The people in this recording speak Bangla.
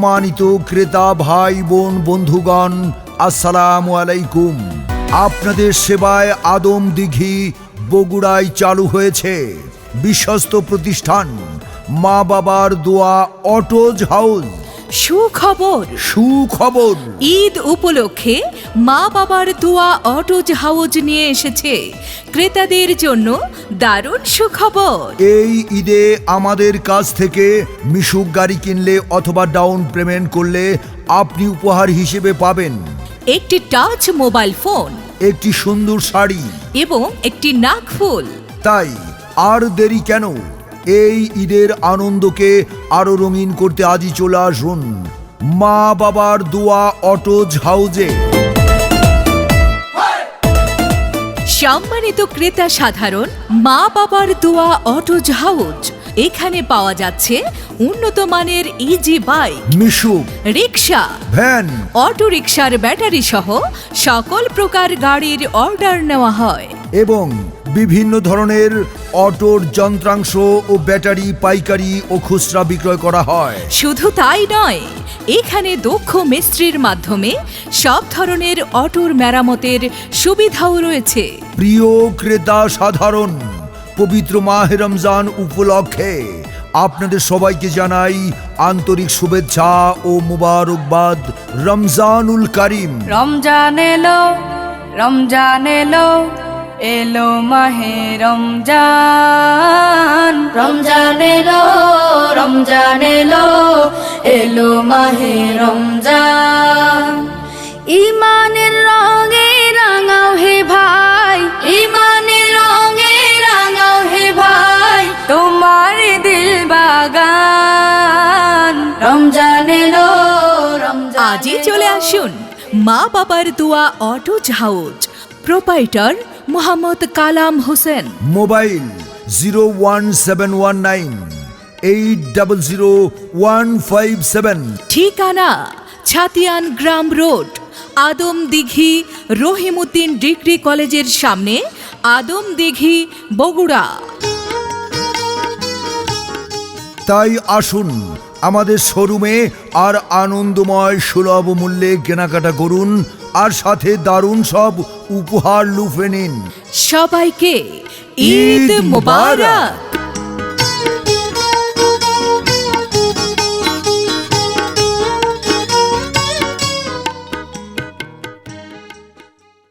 সম্মানিত ক্রেতা ভাই বোন বন্ধুগণ, আসসালামু আলাইকুম। আপনাদের সেবায় আদম দিঘি বগুড়ায় চালু হয়েছে বিশ্বস্ত প্রতিষ্ঠান মা বাবার দোয়া অটোজ হাউস। সুখবর ঈদ উপলক্ষে মা বাবার দোয়া অটোজ হাউস নিয়ে এসেছে ক্রেতাদের জন্য দারুণ সুখবর। এই ঈদে আমাদের কাছ থেকে মিশুক গাড়ি কিনলে অথবা ডাউন পেমেন্ট করলে আপনি উপহার হিসেবে পাবেন একটি টাচ মোবাইল ফোন, একটি সুন্দর শাড়ি এবং একটি নাকফুল। তাই আর দেরি কেন? এই ঈদের আনন্দকে আরো রঙিন করতে আজই চলে আসুন মা বাবার দোয়া অটোজ হাউজে। সম্মানিত ক্রেতা সাধারণ, মা বাবার দোয়া অটোজ হাউজ এখানে পাওয়া যাচ্ছে উন্নত মানের ইজি বাইক, মিশুক, রিক্সা, ভ্যান, অটো রিক্সার ব্যাটারি সহ সকল প্রকার গাড়ির অর্ডার নেওয়া হয় এবং বিভিন্ন ধরনের অটোর যন্ত্রাংশ ও ব্যাটারি পাইকারি ও খুচরা বিক্রয় করা হয়। শুধু তাই নয়, এখানে দক্ষ মিস্ত্রির মাধ্যমে সব ধরনের অটোর মেরামতের সুবিধাও রয়েছে। প্রিয় ক্রেতা সাধারণ, পবিত্র মাহে রমজান উপলক্ষে আপনাদের সবাইকে জানাই আন্তরিক শুভেচ্ছা ও মুবারকবাদ। রমজানুল কারীম। রমজান এলো, রমজান এলো, এলো মাহে রমজান। রমজান এলো, রমজান এলো, এলো মাহে রমজান। ইমানের রঙে রাঙাও হে ভাই, ইমানের রঙে রাঙাও হে ভাই, তোমার দিল বাগান। রমজান এলো, রমজান আজই চলে আসুন মা বাবার দোয়া অটোজ হাউজ। প্রোপাইটার মোহাম্মদ কালাম হোসেন। মোবাইল 01719800157। ঠিকানা ছাতিয়ান গ্রাম রোড, আদম দিঘি রহিমউদ্দিন ডিগ্রি কলেজের সামনে, আদম দিঘি, বগুড়া। তাই আসুন আমাদের শোরুমে আর আনন্দময় সুলভ মূল্যে কেনাকাটা করুন, আর সাথে দারুণ সব উপহার লুফে নিন। সবাইকে ঈদ মোবারক।